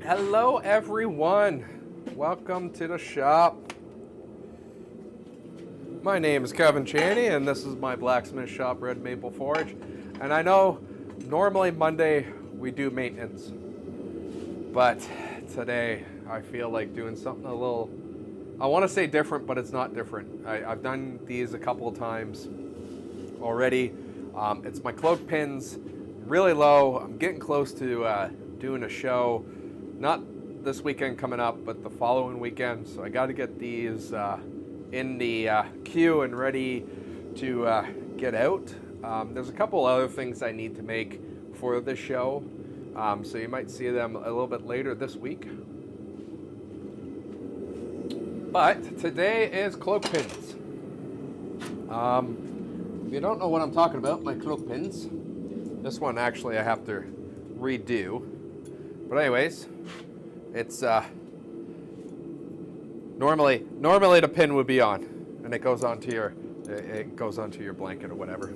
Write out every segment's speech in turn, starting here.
Hello everyone, welcome to the shop. My name is Kevin Chaney and this is my blacksmith shop, Red Maple Forge. And I know normally Monday we do maintenance, but today I feel like doing something a little, I want to say different, but it's not different. I've done these a couple of times already. It's my cloak pins, really low. I'm getting close to doing a show, not this weekend coming up, but the following weekend. So I got to get these in the queue and ready to get out. There's a couple other things I need to make for the show, so you might see them a little bit later this week. But today is cloak pins. If you don't know what I'm talking about, my cloak pins, this one actually I have to redo. But anyways, it's normally the pin would be on, and it goes onto your blanket or whatever.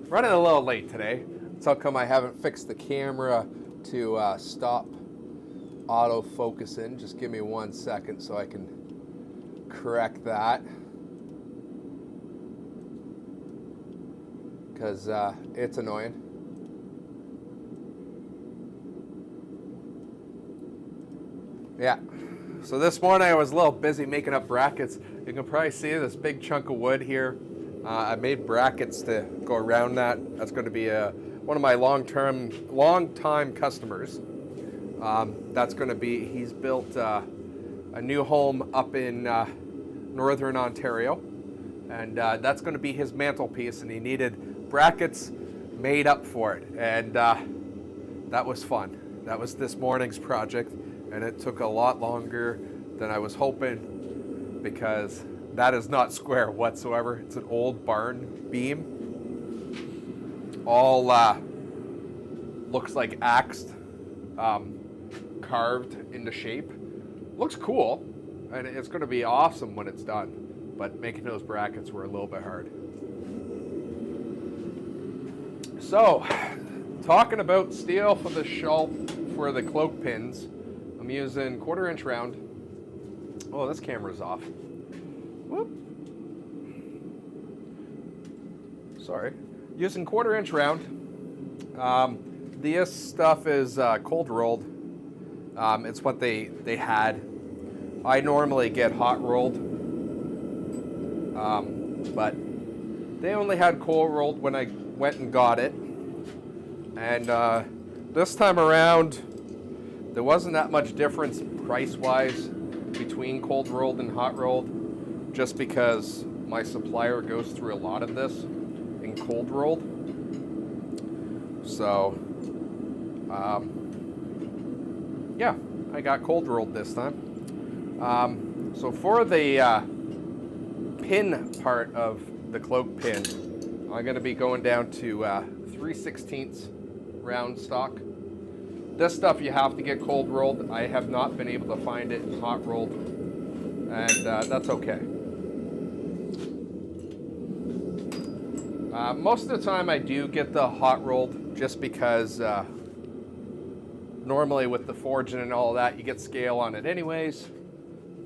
Running a little late today. That's how come I haven't fixed the camera to stop autofocusing. Just give me 1 second so I can correct that, because it's annoying. Yeah, so this morning I was a little busy making up brackets. You can probably see this big chunk of wood here. I made brackets to go around that. That's going to be one of my long-time customers. That's going to be, he's built a new home up in Northern Ontario, and that's going to be his mantelpiece, and he needed brackets made up for it, and that was fun. That was this morning's project, and it took a lot longer than I was hoping, because that is not square whatsoever. It's an old barn beam, all looks like axed, carved into shape. Looks cool, and it's going to be awesome when it's done, but making those brackets were a little bit hard. So, talking about steel for the shelf for the cloak pins, I'm using 1/4 inch round. Oh, this camera's off. Whoop. Sorry. Using 1/4 inch round. This stuff is cold rolled. It's what they had. I normally get hot rolled, but they only had cold rolled when I went and got it. And this time around, there wasn't that much difference price-wise between cold rolled and hot rolled, just because my supplier goes through a lot of this in cold rolled. So, yeah, I got cold rolled this time. So for the pin part of the cloak pin, I'm going to be going down to 3/16 round stock. This stuff you have to get cold rolled. I have not been able to find it hot rolled, and that's okay. Most of the time I do get the hot rolled, just because normally with the forging and all that, you get scale on it anyways.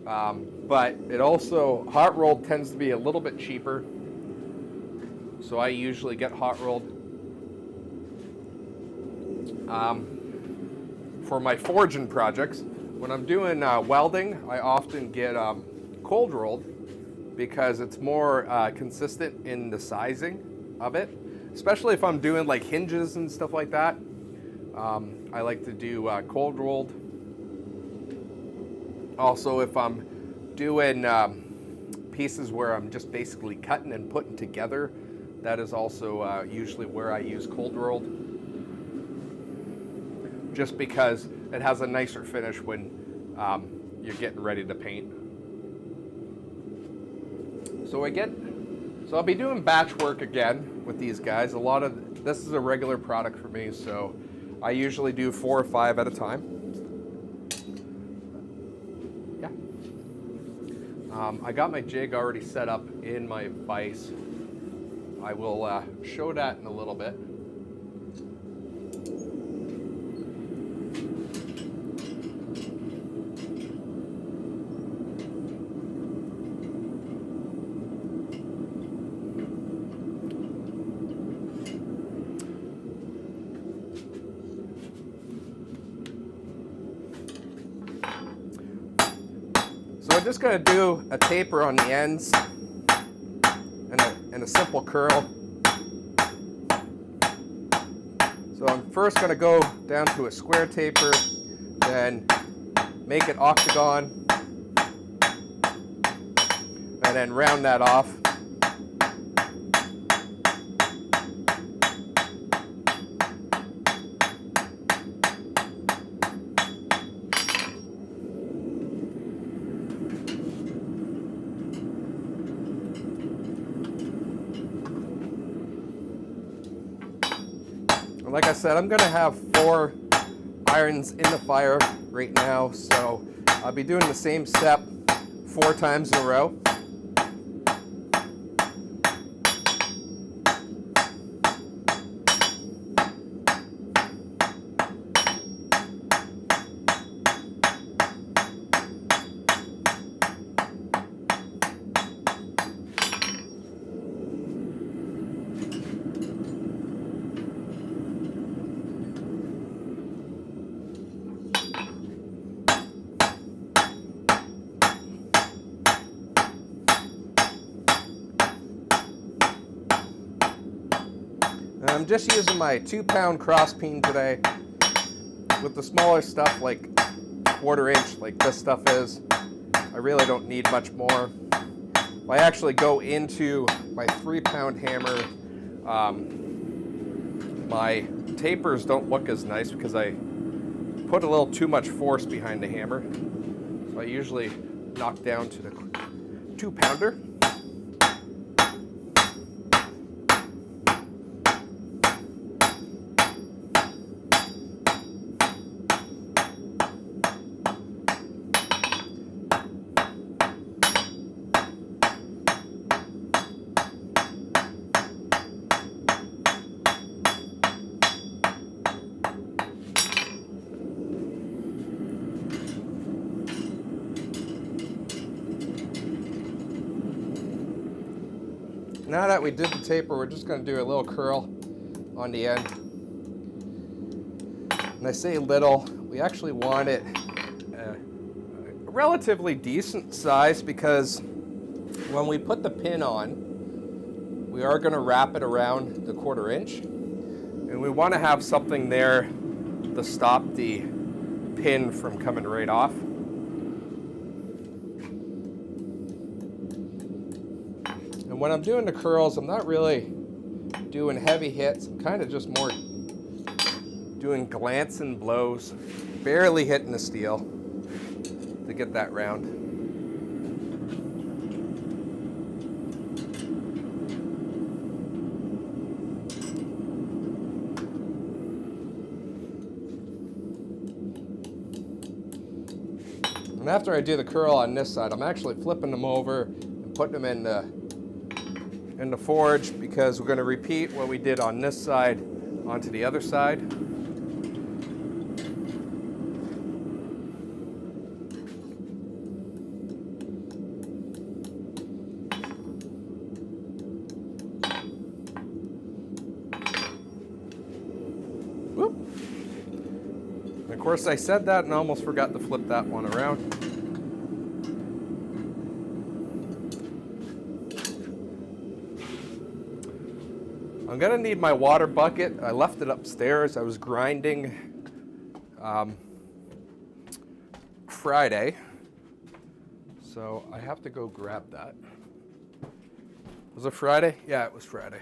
But it also, hot rolled tends to be a little bit cheaper, so I usually get hot rolled. For my forging projects, when I'm doing welding, I often get cold rolled, because it's more consistent in the sizing of it, especially if I'm doing like hinges and stuff like that. I like to do cold rolled. Also, if I'm doing pieces where I'm just basically cutting and putting together, that is also usually where I use cold rolled, just because it has a nicer finish when you're getting ready to paint. So I'll be doing batch work again with these guys. This is a regular product for me, so I usually do 4 or 5 at a time. Yeah. I got my jig already set up in my vise. I will show that in a little bit. just going to do a taper on the ends and a simple curl. So I'm first going to go down to a square taper, then make it octagon, and then round that off. Like I said, I'm going to have 4 irons in the fire right now, so I'll be doing the same step 4 times in a row. I'm just using my 2-pound cross peen today. With the smaller stuff like 1/4 inch like this stuff is, I really don't need much more. If I actually go into my 3-pound hammer, my tapers don't look as nice because I put a little too much force behind the hammer. So I usually knock down to the 2-pounder. Now that we did the taper, we're just going to do a little curl on the end. And I say little, we actually want it a relatively decent size, because when we put the pin on, we are going to wrap it around the 1/4 inch. And we want to have something there to stop the pin from coming right off. And when I'm doing the curls, I'm not really doing heavy hits. I'm kind of just more doing glancing blows, barely hitting the steel to get that round. And after I do the curl on this side, I'm actually flipping them over and putting them in the forge, because we're going to repeat what we did on this side onto the other side. Whoop. And of course I said that and almost forgot to flip that one around. I'm gonna need my water bucket. I left it upstairs. I was grinding Friday, so I have to go grab that. Was it Friday? Yeah, it was Friday.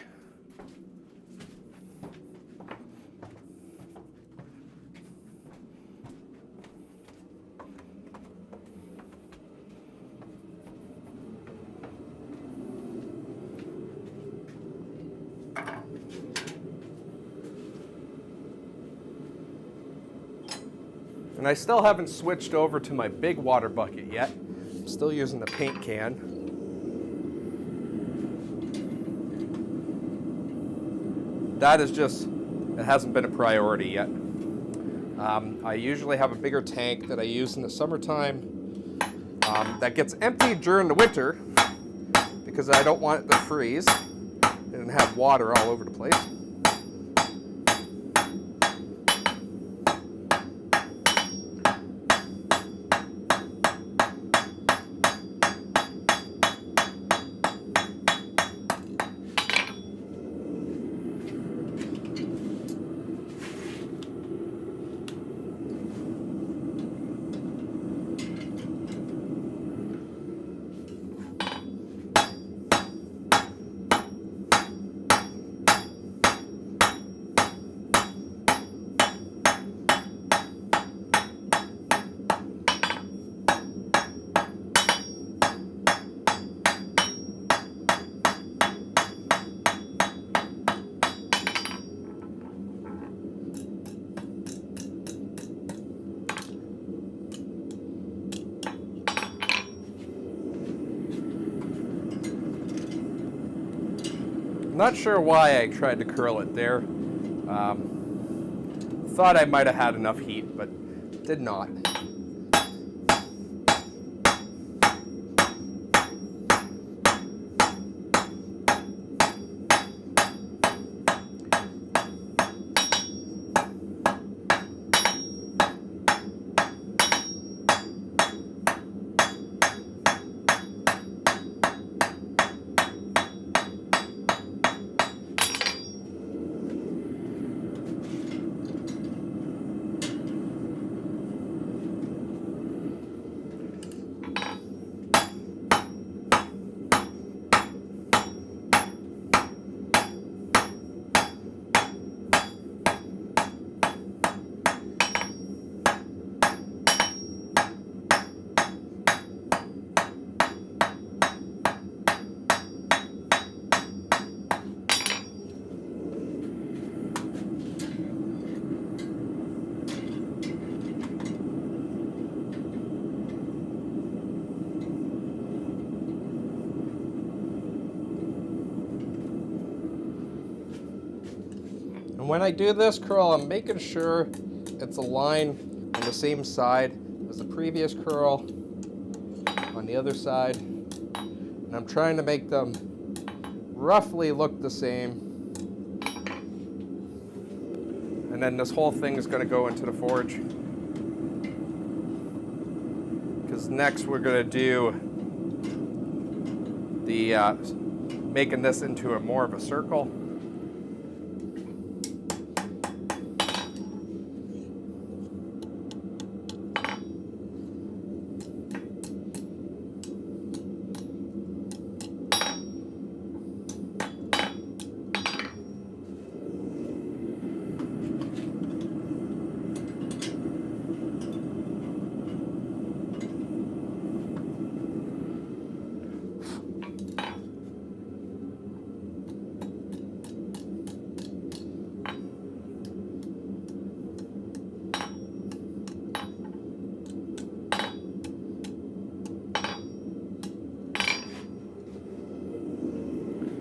And I still haven't switched over to my big water bucket yet. I'm still using the paint can. That is just, it hasn't been a priority yet. I usually have a bigger tank that I use in the summertime that gets emptied during the winter because I don't want it to freeze and have water all over the place. Not sure why I tried to curl it there. Thought I might have had enough heat, but did not. And when I do this curl, I'm making sure it's aligned on the same side as the previous curl on the other side. And I'm trying to make them roughly look the same. And then this whole thing is going to go into the forge. Because next we're going to do the making this into a more of a circle.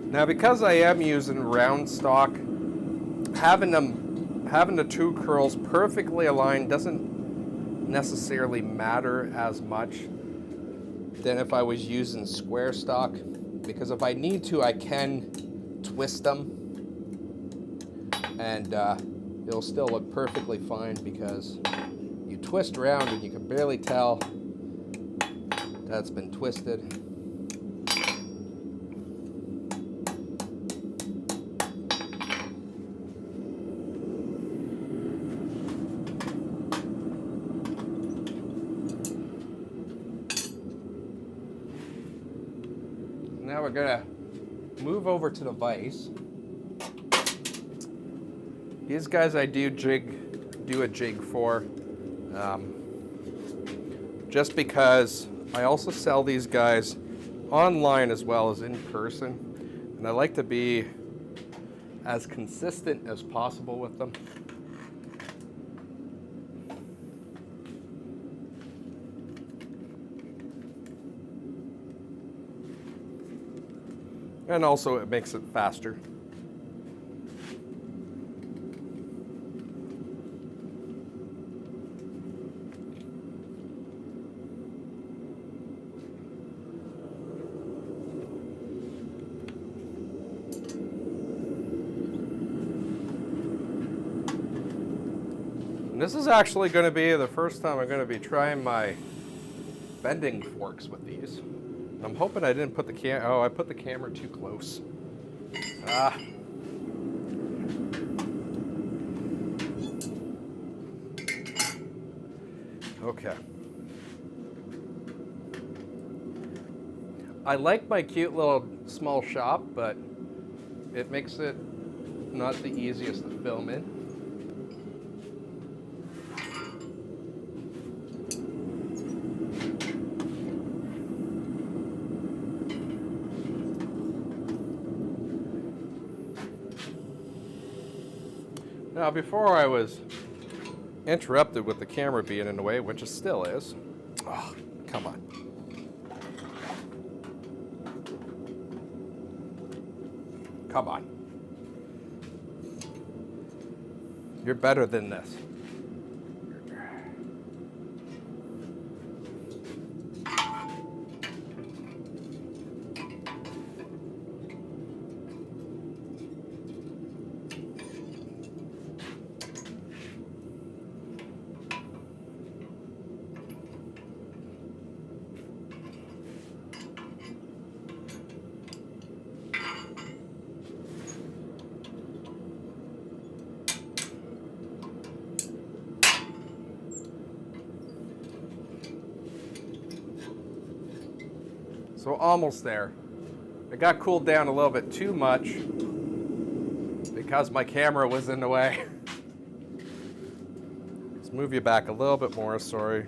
Now, because I am using round stock, having the two curls perfectly aligned doesn't necessarily matter as much than if I was using square stock, because if I need to, I can twist them and it'll still look perfectly fine, because you twist around and you can barely tell that's been twisted. Now we're gonna move over to the vise. These guys I do a jig for, just because I also sell these guys online as well as in person, and I like to be as consistent as possible with them. And also it makes it faster. And this is actually going to be the first time I'm going to be trying my bending forks with these. I'm hoping I didn't put the I put the camera too close. Okay. I like my cute little small shop, but it makes it not the easiest to film in. Now, before I was interrupted with the camera being in the way, which it still is. Oh, come on. Come on. You're better than this. So almost there. It got cooled down a little bit too much because my camera was in the way. Let's move you back a little bit more, sorry.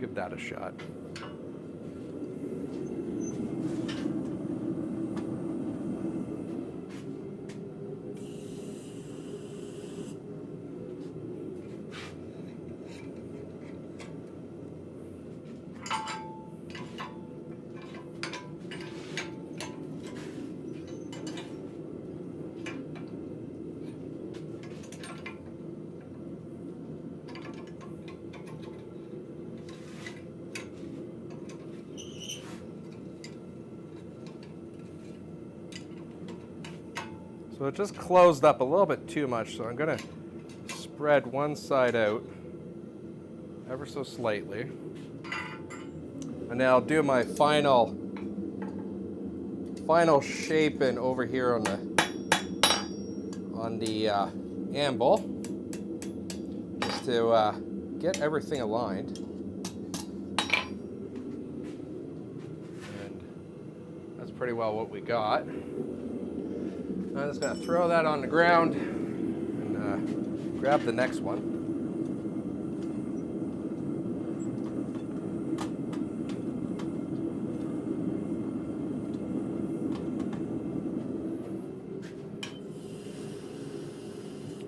Give that a shot. So it just closed up a little bit too much, so I'm going to spread one side out ever so slightly. And then I'll do my final shaping over here on the anvil, just to get everything aligned. And that's pretty well what we got. I'm just going to throw that on the ground and grab the next one.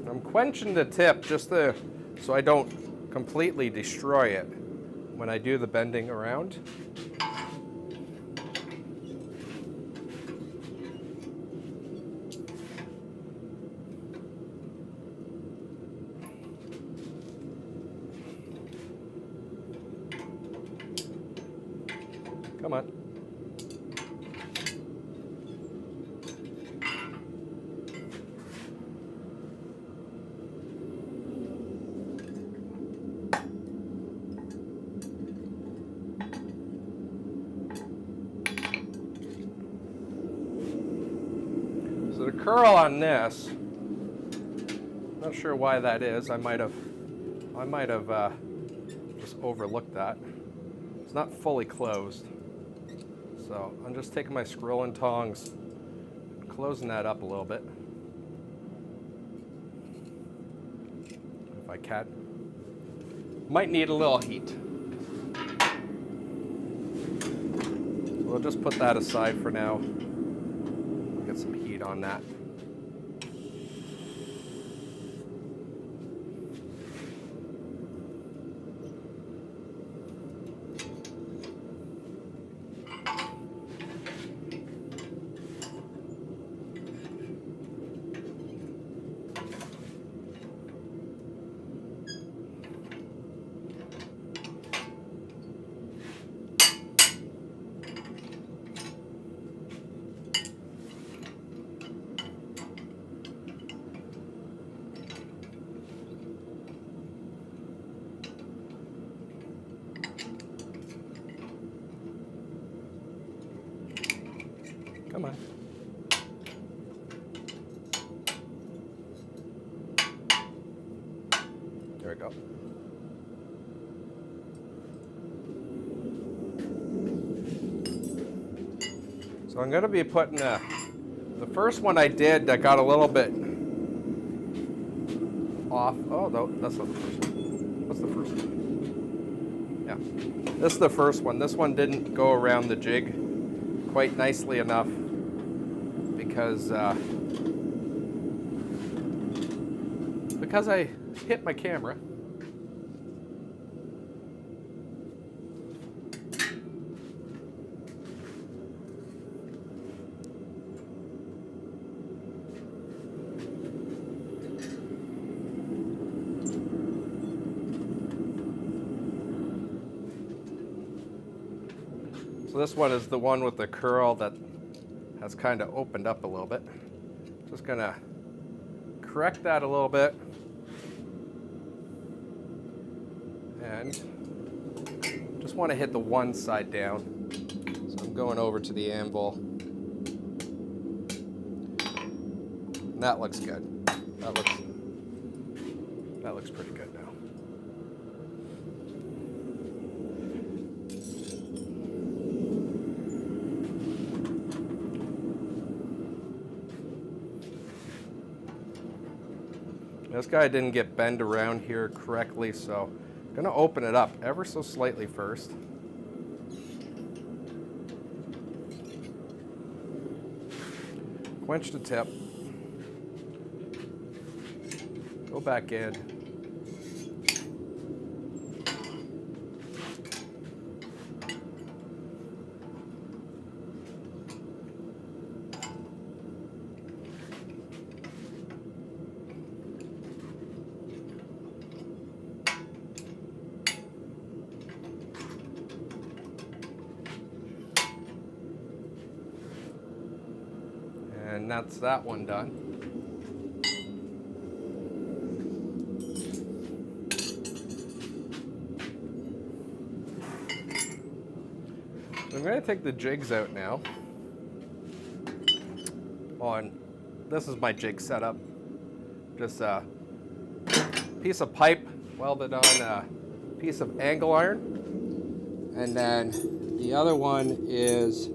I'm quenching the tip just so I don't completely destroy it when I do the bending around. Come on. So the curl on this, not sure why that is. I might have just overlooked that. It's not fully closed. So I'm just taking my scroll and tongs, closing that up a little bit, if I can. Might need a little heat. So we'll just put that aside for now. Get some heat on that. Come on. go. So I'm going to be putting the first one I did that got a little bit off. Oh, no, that's not the first one. What's the first one? Yeah, this is the first one. This one didn't go around the jig quite nicely enough because I hit my camera. So this one is the one with the curl that has kind of opened up a little bit. Just gonna correct that a little bit. And just want to hit the one side down. So I'm going over to the anvil. And that looks good. That looks pretty good now. This guy didn't get bent around here correctly, so I'm gonna open it up ever so slightly first. Quench the tip. Go back in. And that's that one done. So I'm going to take the jigs out now. This is my jig setup. Just a piece of pipe welded on a piece of angle iron. And then the other one is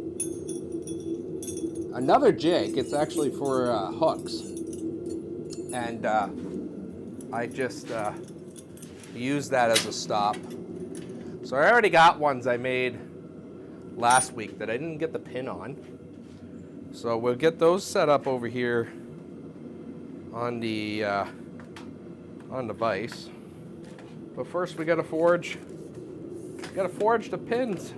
another jig. It's actually for hooks, and I just use that as a stop. So I already got ones I made last week that I didn't get the pin on, so we'll get those set up over here on the vise. But first we gotta forge the pins.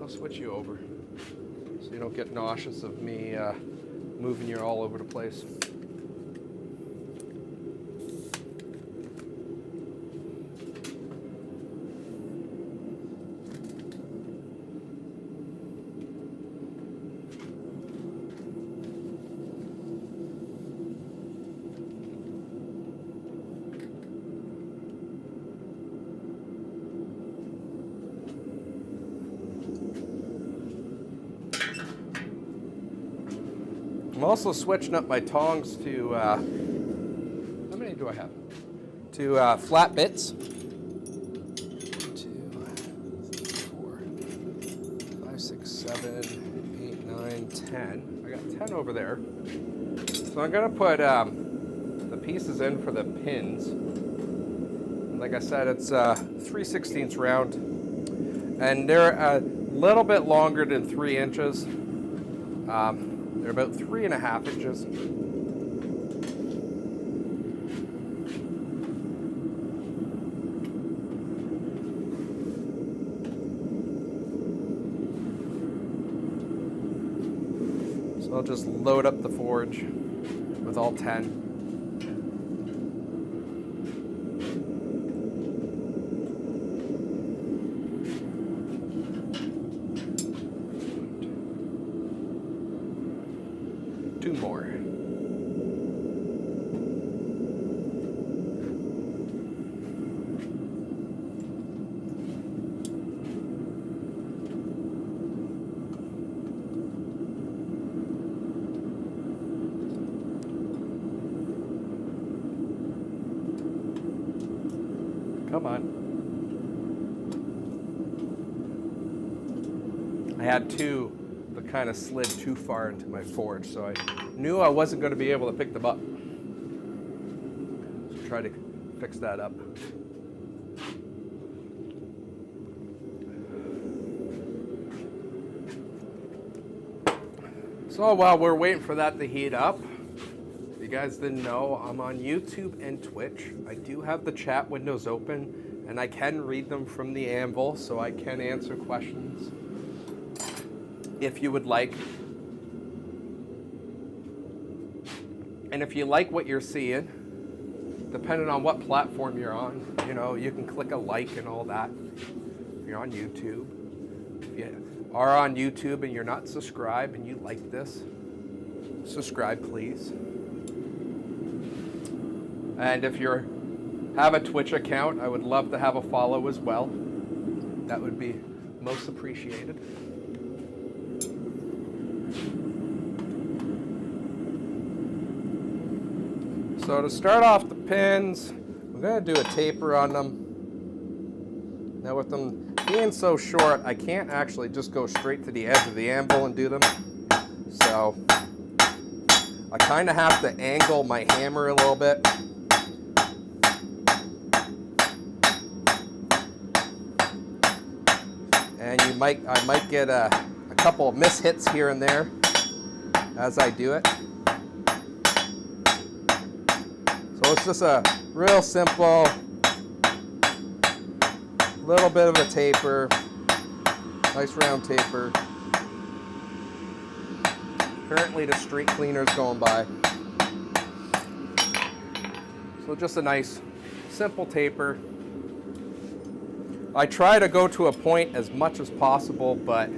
I'll switch you over so you don't get nauseous of me moving you all over the place. I'm also switching up my tongs to, how many do I have? To flat bits. 2, 3, 4, 5, 6, 7, 8, 9, 10. I got 10 over there. So I'm gonna put the pieces in for the pins. And like I said, it's 3/16 round. And they're a little bit longer than 3 inches. They're about 3.5 inches. So I'll just load up the forge with all 10. Two more. Come on. I had two that kind of slid too far into my forge, so I knew I wasn't going to be able to pick them up. So try to fix that up. So while we're waiting for that to heat up, if you guys didn't know, I'm on YouTube and Twitch. I do have the chat windows open, and I can read them from the anvil, so I can answer questions if you would like. And if you like what you're seeing, depending on what platform you're on, you know, you can click a like and all that. If you're on YouTube, if you are on YouTube and you're not subscribed and you like this, subscribe please. And if you have a Twitch account, I would love to have a follow as well. That would be most appreciated. So to start off the pins, we're going to do a taper on them. Now with them being so short, I can't actually just go straight to the edge of the anvil and do them. So I kind of have to angle my hammer a little bit. And I might get a couple of mishits here and there as I do it. So it's just a real simple little bit of a taper, nice round taper. Currently the street cleaner's going by. So just a nice simple taper. I try to go to a point as much as possible, but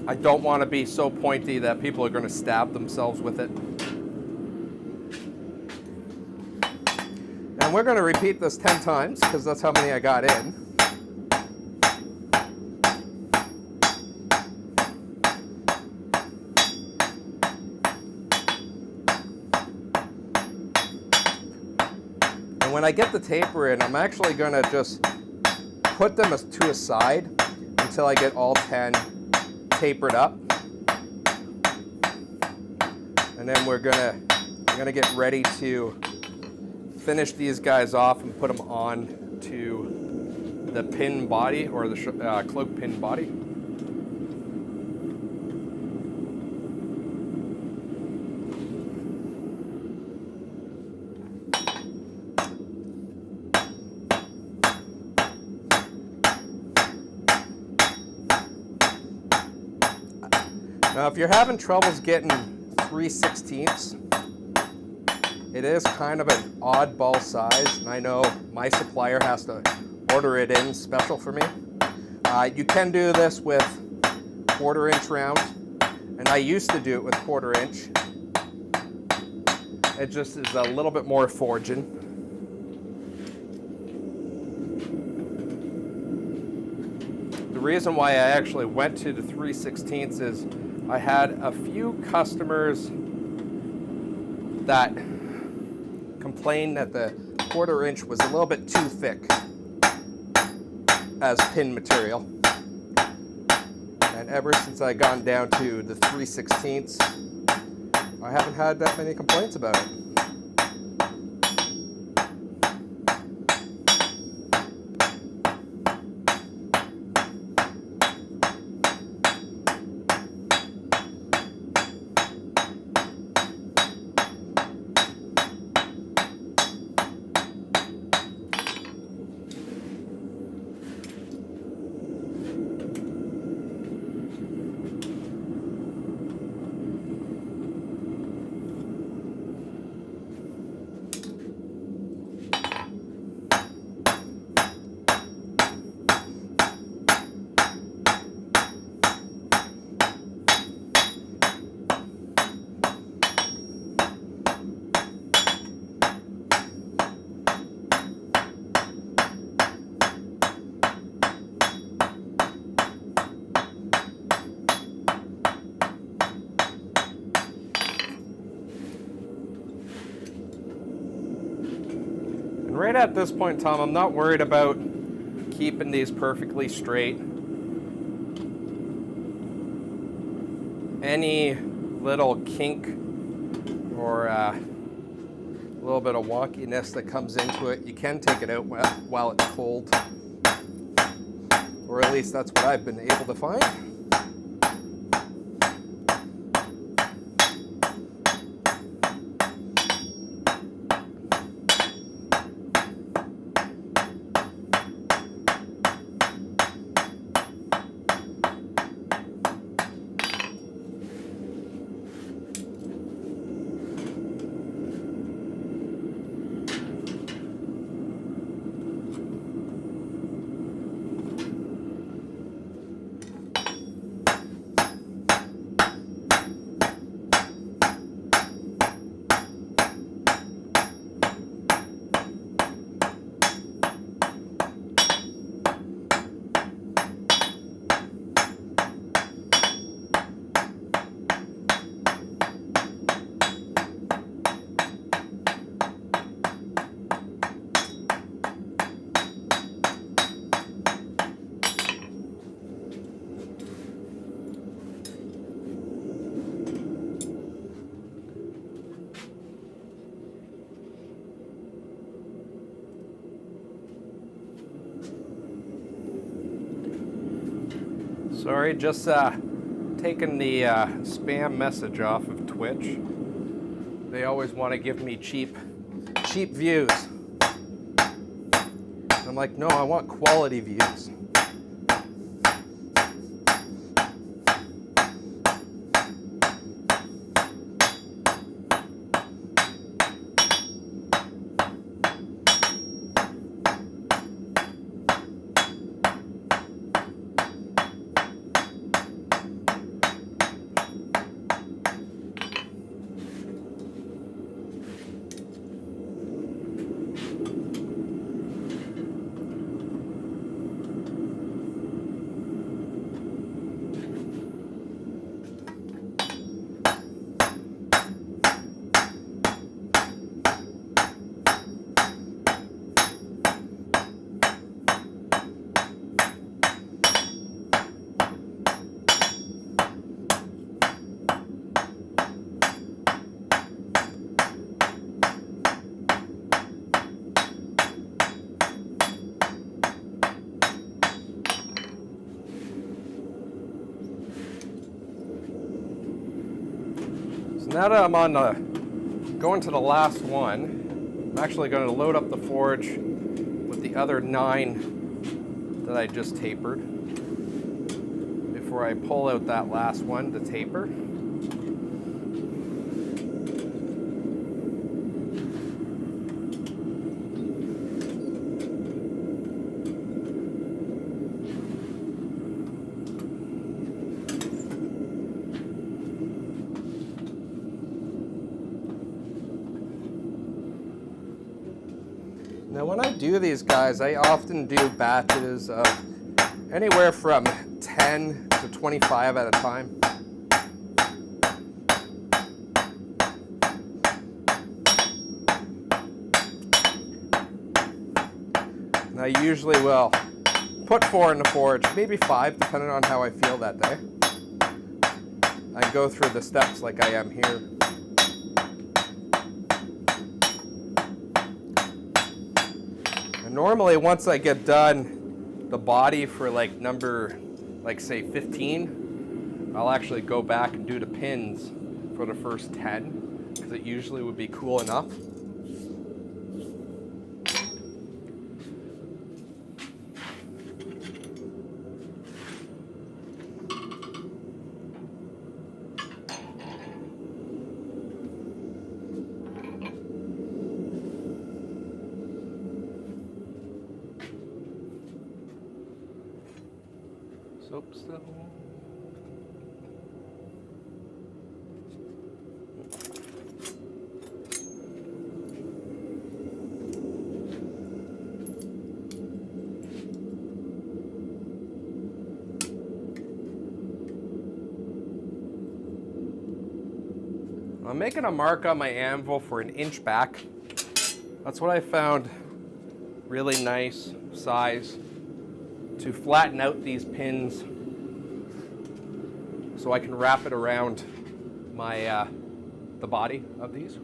I don't want to be so pointy that people are going to stab themselves with it. And we're going to repeat this 10 times because that's how many I got in. And when I get the taper in, I'm actually going to just put them to a side until I get all 10 tapered up. And then we're gonna get ready to finish these guys off and put them on to the pin body or the cloak pin body. Now, if you're having troubles getting 3/16, it is kind of an oddball size, and I know my supplier has to order it in special for me. You can do this with 1/4 inch round, and I used to do it with 1/4 inch. It just is a little bit more forging. The reason why I actually went to the 3/16 is I had a few customers that complained that the 1/4 inch was a little bit too thick as pin material. And ever since I gone down to the 3/16, I haven't had that many complaints about it. And right at this point in time, I'm not worried about keeping these perfectly straight. Any little kink or a little bit of wonkiness that comes into it, you can take it out while it's cold. Or at least that's what I've been able to find. Sorry, just taking the spam message off of Twitch. They always want to give me cheap views. I'm like, no, I want quality views. Now that I'm on going to the last one, I'm actually going to load up the forge with the other 9 that I just tapered before I pull out that last one to taper. Now when I do these guys, I often do batches of anywhere from 10 to 25 at a time. And I usually will put 4 in the forge, maybe 5, depending on how I feel that day. I go through the steps like I am here. Normally, once I get done the body for like number, like say 15, I'll actually go back and do the pins for the first 10, because it usually would be cool enough. Soapstone. I'm making a mark on my anvil for 1 inch back. That's what I found really nice size to flatten out these pins so I can wrap it around my the body of these.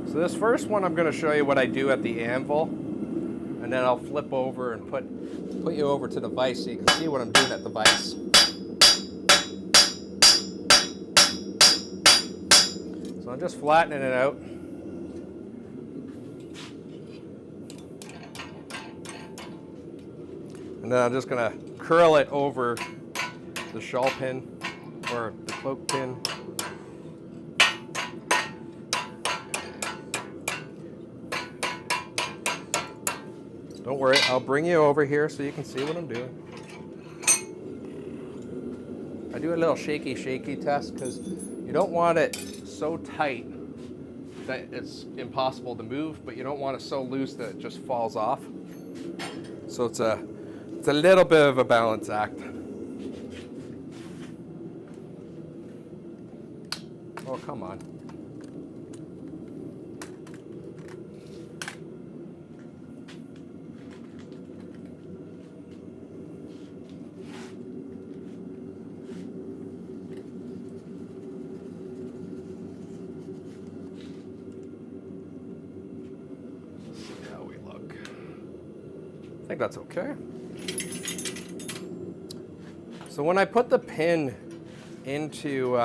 So this first one, I'm going to show you what I do at the anvil, and then I'll flip over and put you over to the vise so you can see what I'm doing at the vise. So I'm just flattening it out. And then I'm just going to curl it over the shawl pin or the cloak pin. Don't worry, I'll bring you over here so you can see what I'm doing. I do a little shaky test because you don't want it so tight that it's impossible to move, but you don't want it so loose that it just falls off. So it's a little bit of a balance act. Oh, come on. I think that's okay. So when I put the pin into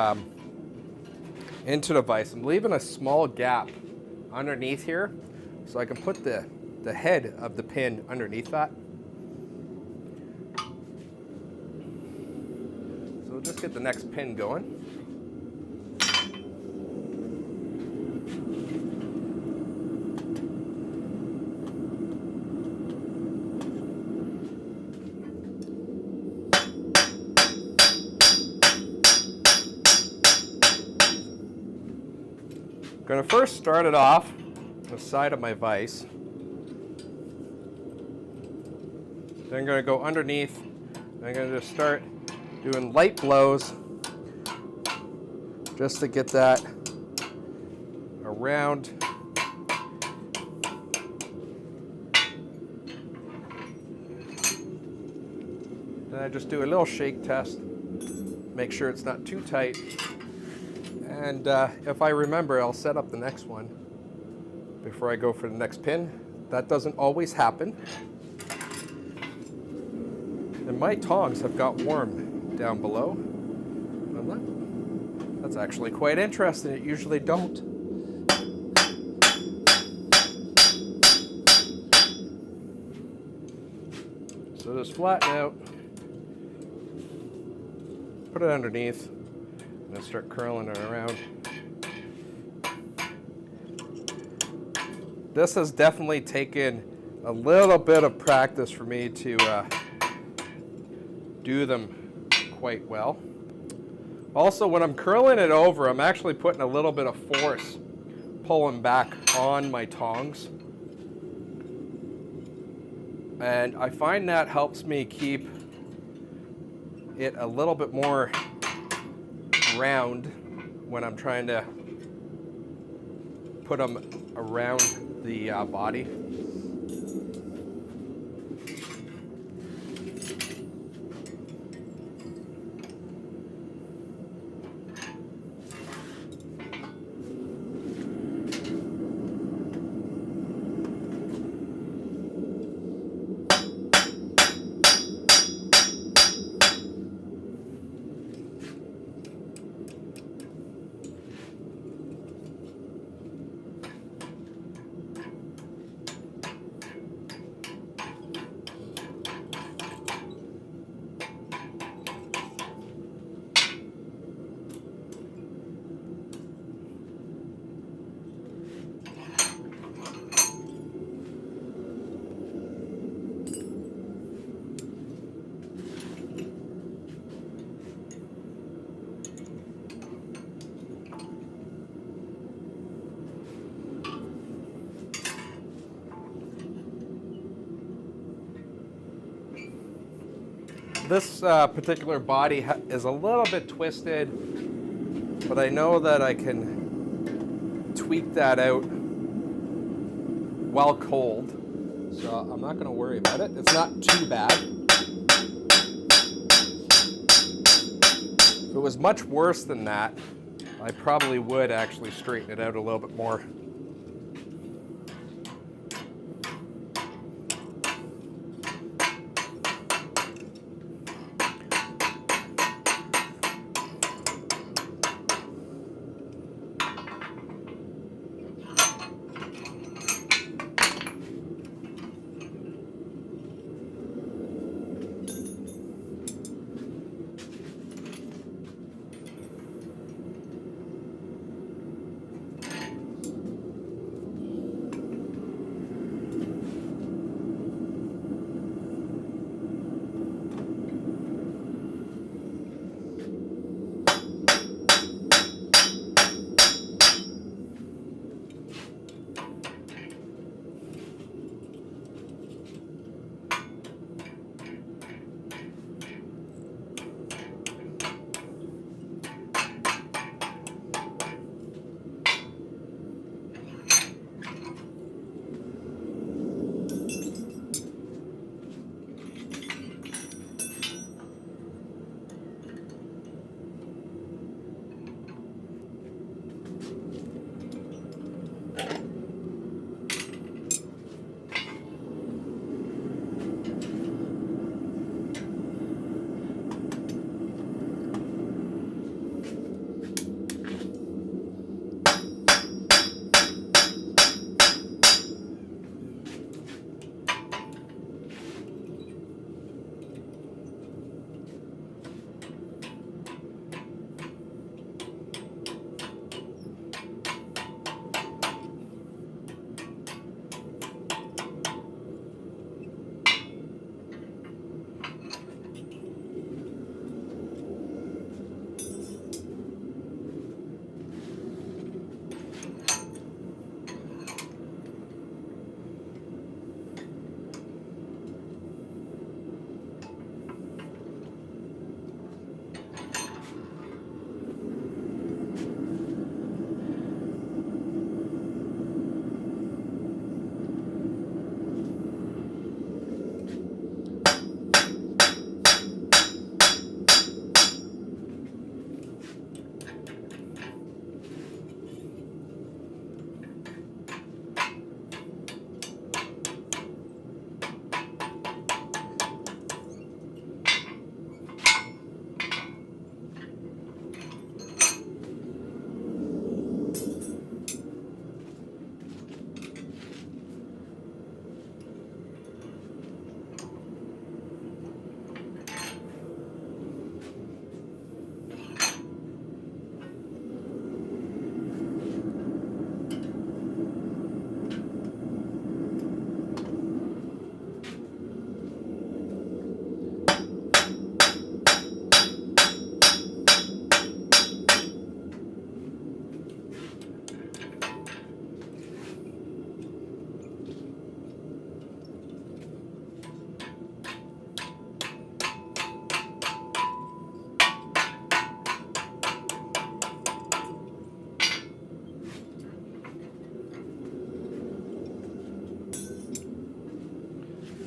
the vise, I'm leaving a small gap underneath here so I can put the head of the pin underneath that. So we'll just get the next pin going. I'm going to first start it off on the side of my vise. Then I'm going to go underneath. I'm going to just start doing light blows just to get that around. Then I just do a little shake test, make sure it's not too tight. And if I remember, I'll set up the next one before I go for the next pin. That doesn't always happen. And my tongs have got warm down below. That's actually quite interesting. It usually don't. So just flatten out, put it underneath, and then start curling it around. This has definitely taken a little bit of practice for me to do them quite well. Also, when I'm curling it over, I'm actually putting a little bit of force pulling back on my tongs. And I find that helps me keep it a little bit more round when I'm trying to put them around the body. this particular body is a little bit twisted, but I know that I can tweak that out while cold. So I'm not going to worry about it. It's not too bad. If it was much worse than that, I probably would actually straighten it out a little bit more.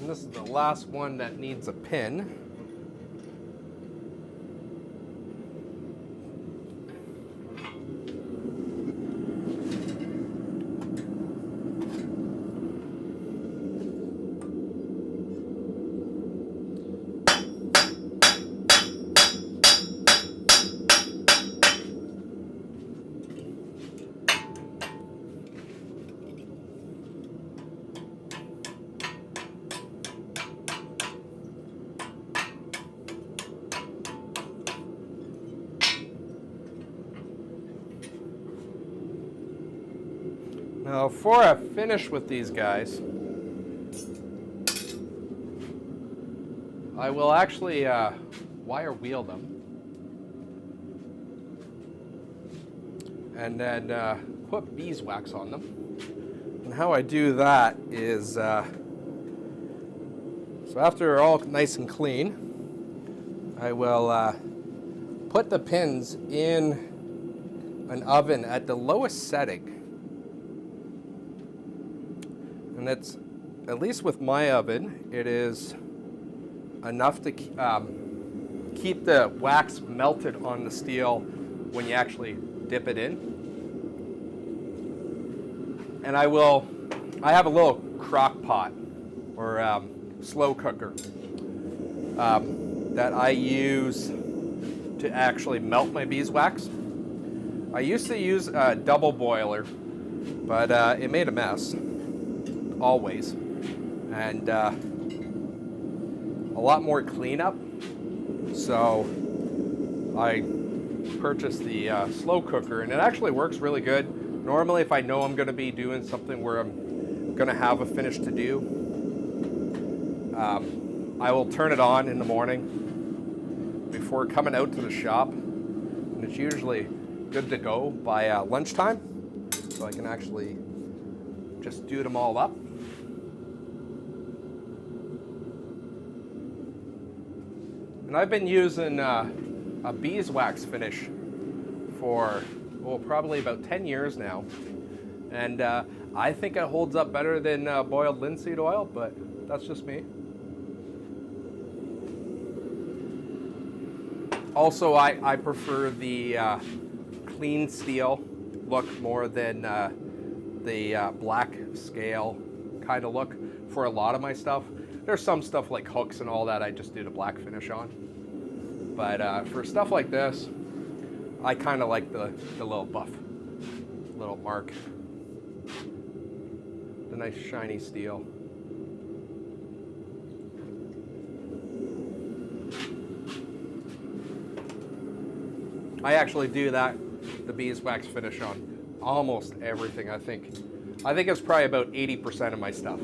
And this is the last one that needs a pin. Now, before I finish with these guys, I will actually wire wheel them and then put beeswax on them. And how I do that is, so after they're all nice and clean, I will put the pins in an oven at the lowest setting. And it's, at least with my oven, it is enough to keep the wax melted on the steel when you actually dip it in. And I have a little crock pot or slow cooker that I use to actually melt my beeswax. I used to use a double boiler, but it made a mess, always. And a lot more cleanup. So I purchased the slow cooker, and it actually works really good. Normally, if I know I'm going to be doing something where I'm going to have a finish to do, I will turn it on in the morning before coming out to the shop, and it's usually good to go by lunchtime, so I can actually just do them all up. And I've been using a beeswax finish for, well, probably about 10 years now. And I think it holds up better than boiled linseed oil, but that's just me. Also, I prefer the clean steel look more than the black scale kind of look for a lot of my stuff. There's some stuff like hooks and all that I just do the black finish on. But for stuff like this, I kind of like the little buff, little mark. The nice shiny steel. I actually do the beeswax finish on almost everything, I think. I think it's probably about 80% of my stuff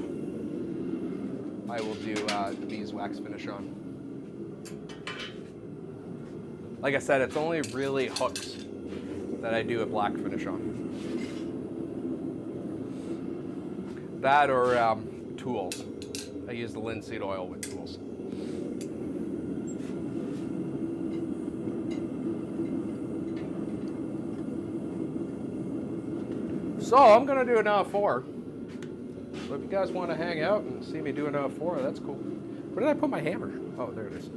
I will do the beeswax finish on. Like I said, it's only really hooks that I do a black finish on. That or tools. I use the linseed oil with tools. So I'm gonna do an L4. So if you guys want to hang out and see me do an L4, that's cool. Where did I put my hammer? Oh, there it is.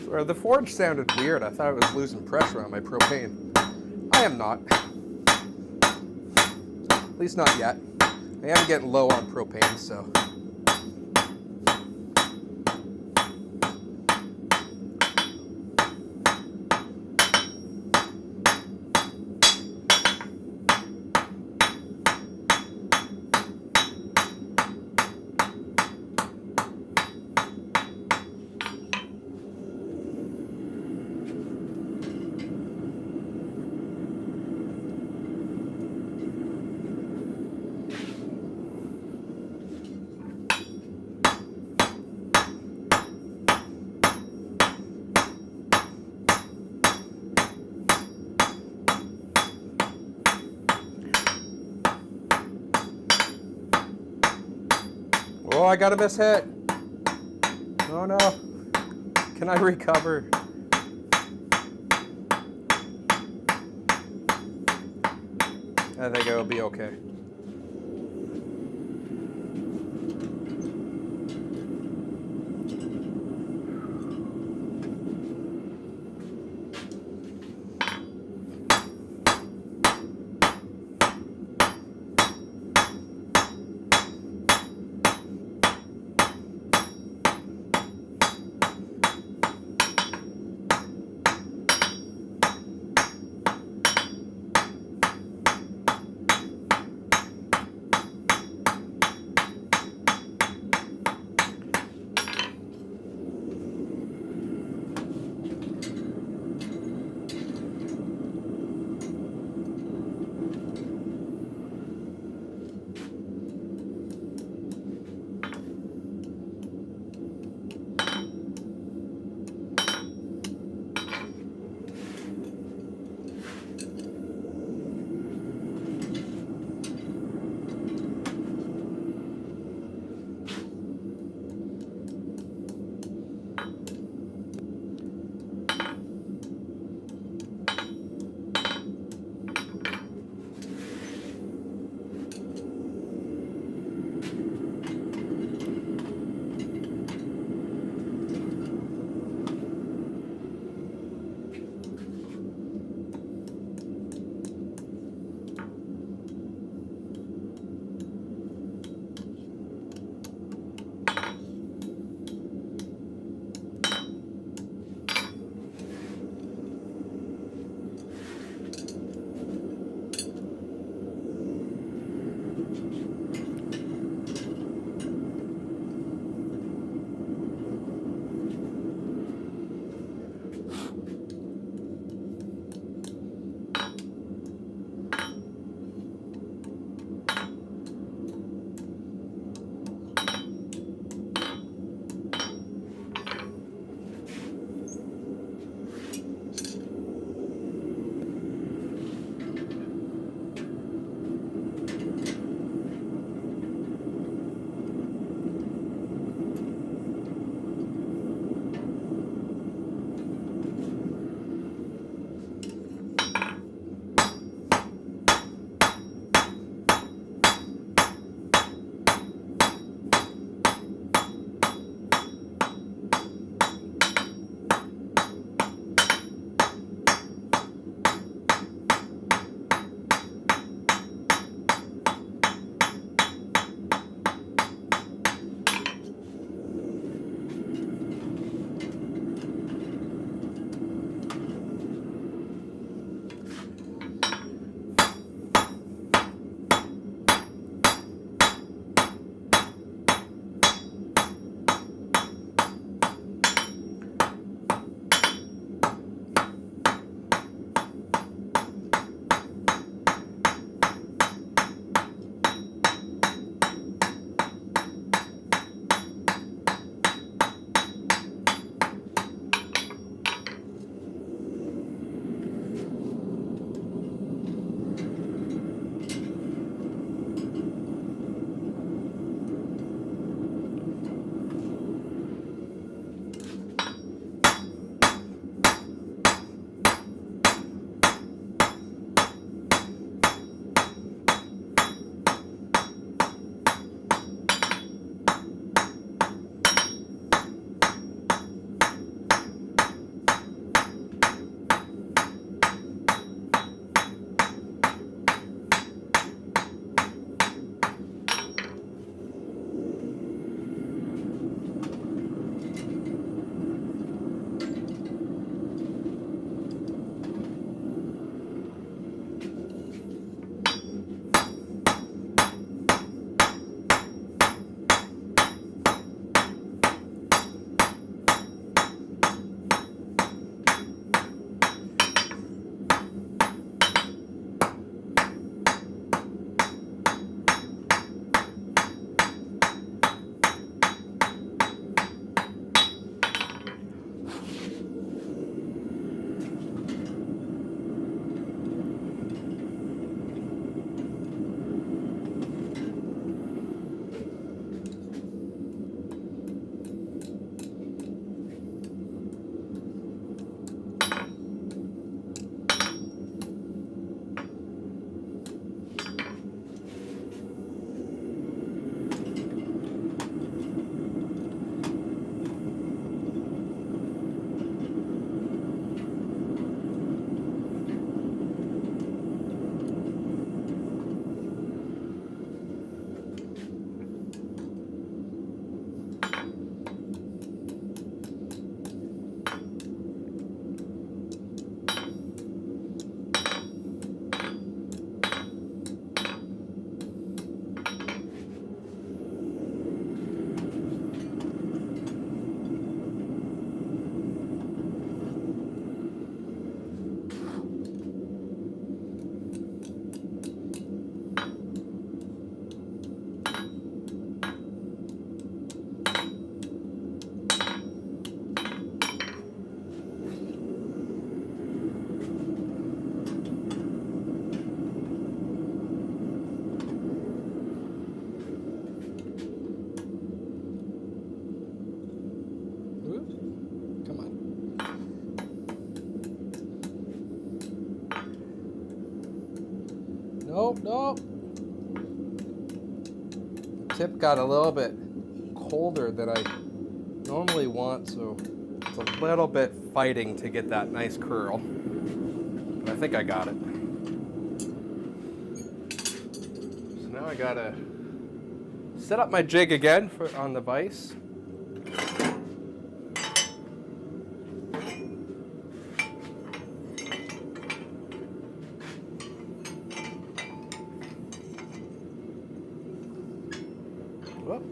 Or the forge sounded weird. I thought it was losing pressure on my propane. I am not. At least not yet. I am getting low on propane, so. Oh, I got a miss hit. Oh no. Can I recover? I think it'll be okay. Nope, nope. The tip got a little bit colder than I normally want, so it's a little bit fighting to get that nice curl. But I think I got it. So now I gotta set up my jig again on the vise. Whoop.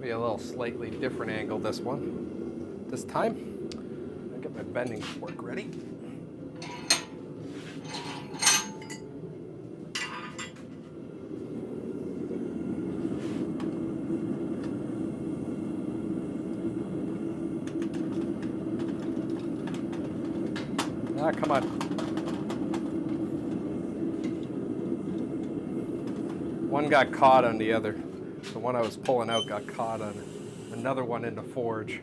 Be a little slightly different angle this time. I'll get my bending fork ready. Ah, come on. One got caught on the other. The one I was pulling out got caught on another one in the forge.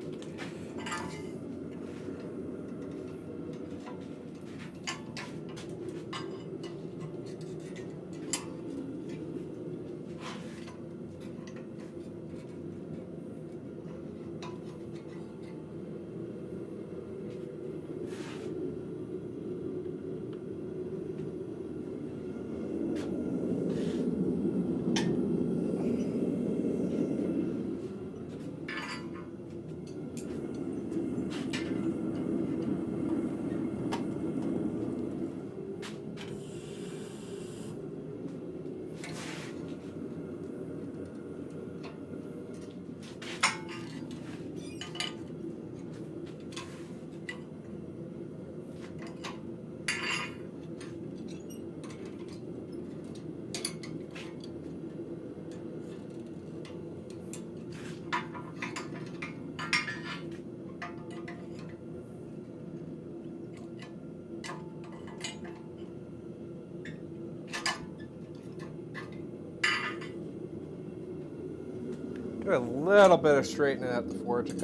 Do a little bit of straightening at the forge. At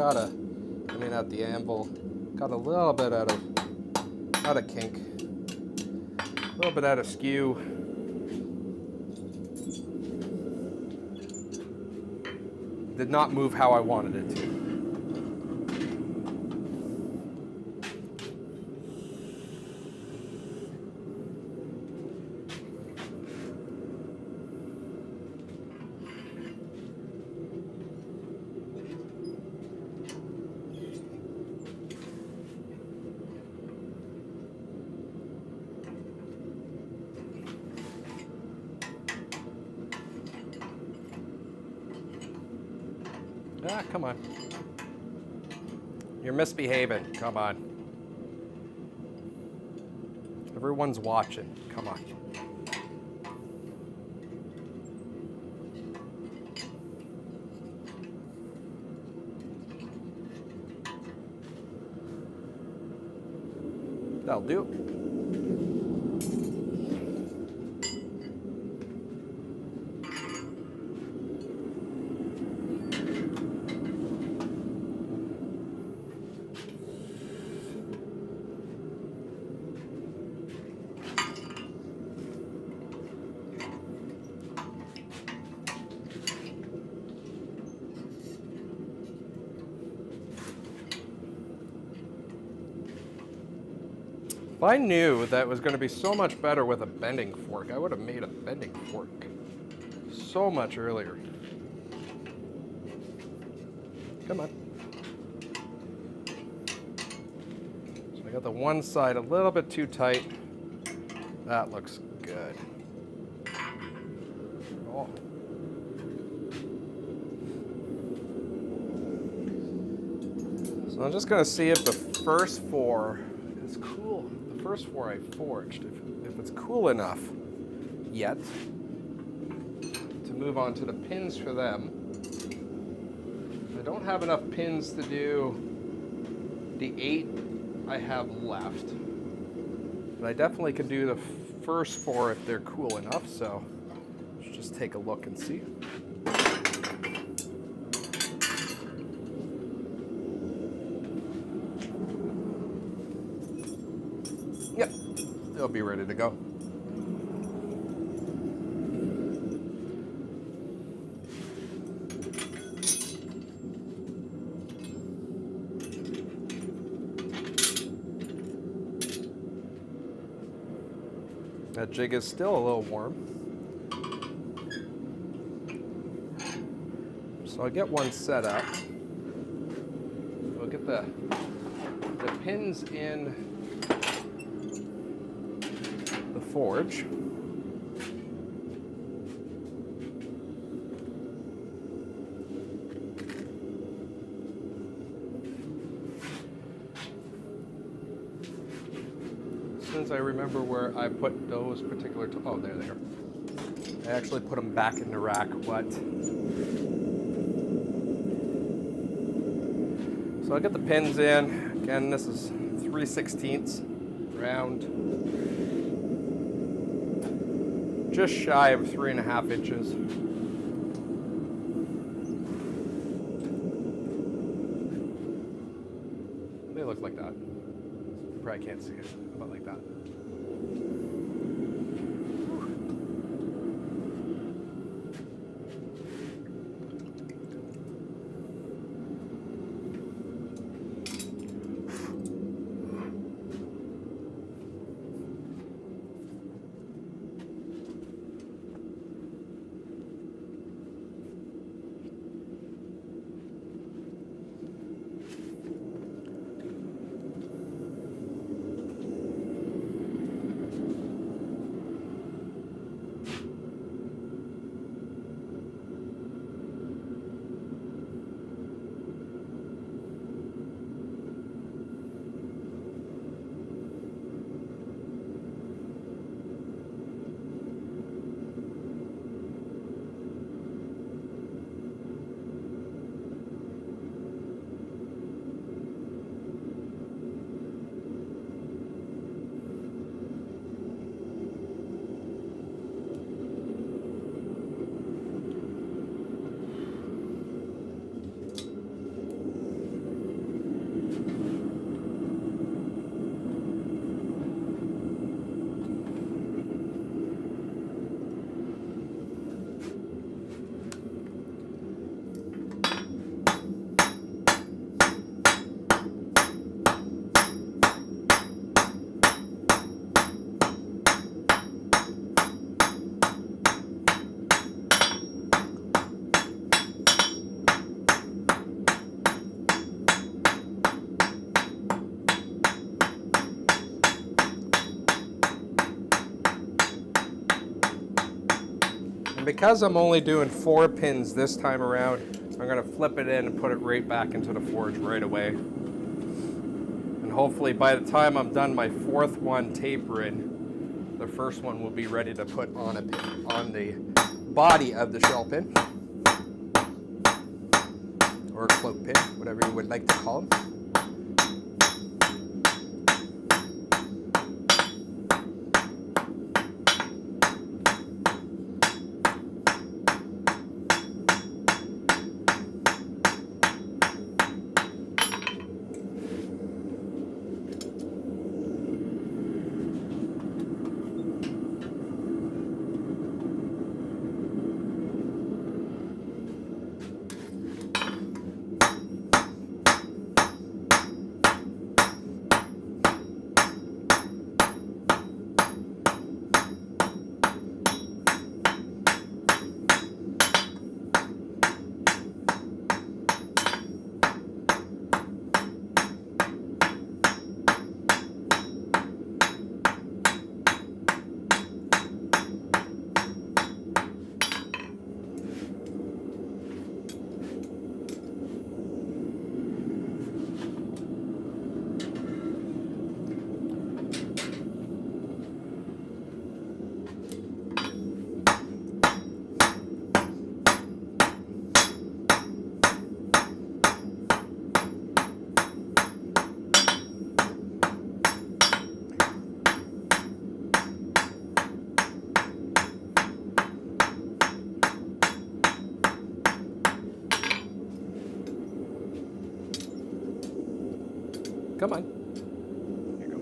the anvil. Got a little bit out of kink. A little bit out of skew. Did not move how I wanted it to. Ah, come on. You're misbehaving. Come on. Everyone's watching. Come on. That'll do. If I knew that it was going to be so much better with a bending fork, I would have made a bending fork so much earlier. Come on. So I got the one side a little bit too tight. That looks good. Oh. So I'm just going to see if the first four is cool. The the first 4 I forged, if it's cool enough yet to move on to the pins for them. I don't have enough pins to do the 8 I have left, but I definitely can do the first 4 if they're cool enough, so let's just take a look and see. Yep, they'll be ready to go. That jig is still a little warm. So I'll get one set up. We'll get the pins in the forge. As soon as I remember where I put those particular, oh, there they are. I actually put them back in the rack. What? So I'll get the pins in. Again, this is 3/16 round. Just shy of 3.5 inches. They look like that. You probably can't see it, but like that. Because I'm only doing 4 pins this time around, I'm gonna flip it in and put it right back into the forge right away. And hopefully by the time I'm done my 4th one tapering, the first one will be ready to put on a pin, on the body of the shell pin. Or a cloak pin, whatever you would like to call them. Come on. Here you go.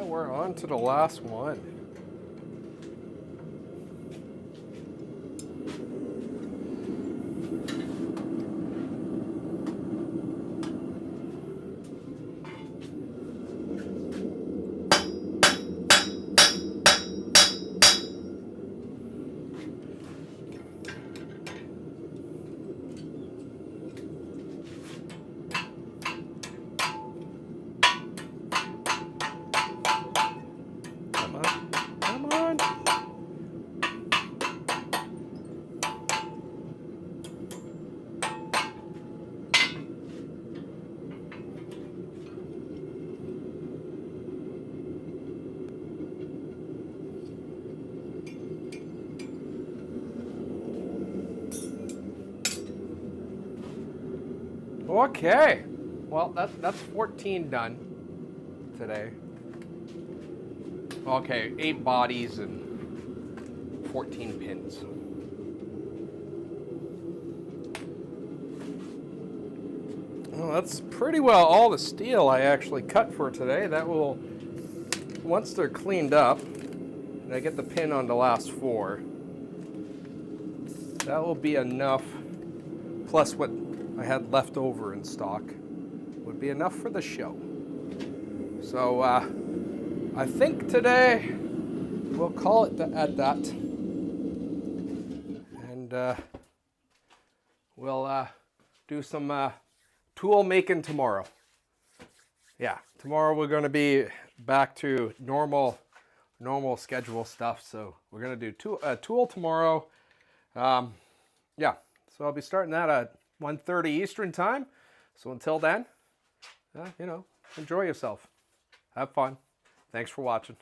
We're on to the last one. Come on, come on. Okay, well that's 14 done today. Okay, 8 bodies and 14 pins. Well, that's pretty well all the steel I actually cut for today. That will, once they're cleaned up, and I get the pin on the last 4, that will be enough, plus what I had left over in stock, would be enough for the show. So I think today we'll call it at that, and we'll do some tool making tomorrow. Yeah, tomorrow we're going to be back to normal schedule stuff. So we're going to do tool tomorrow. Yeah, so I'll be starting that at 1:30 Eastern time. So until then, you know, enjoy yourself. Have fun. Thanks for watching.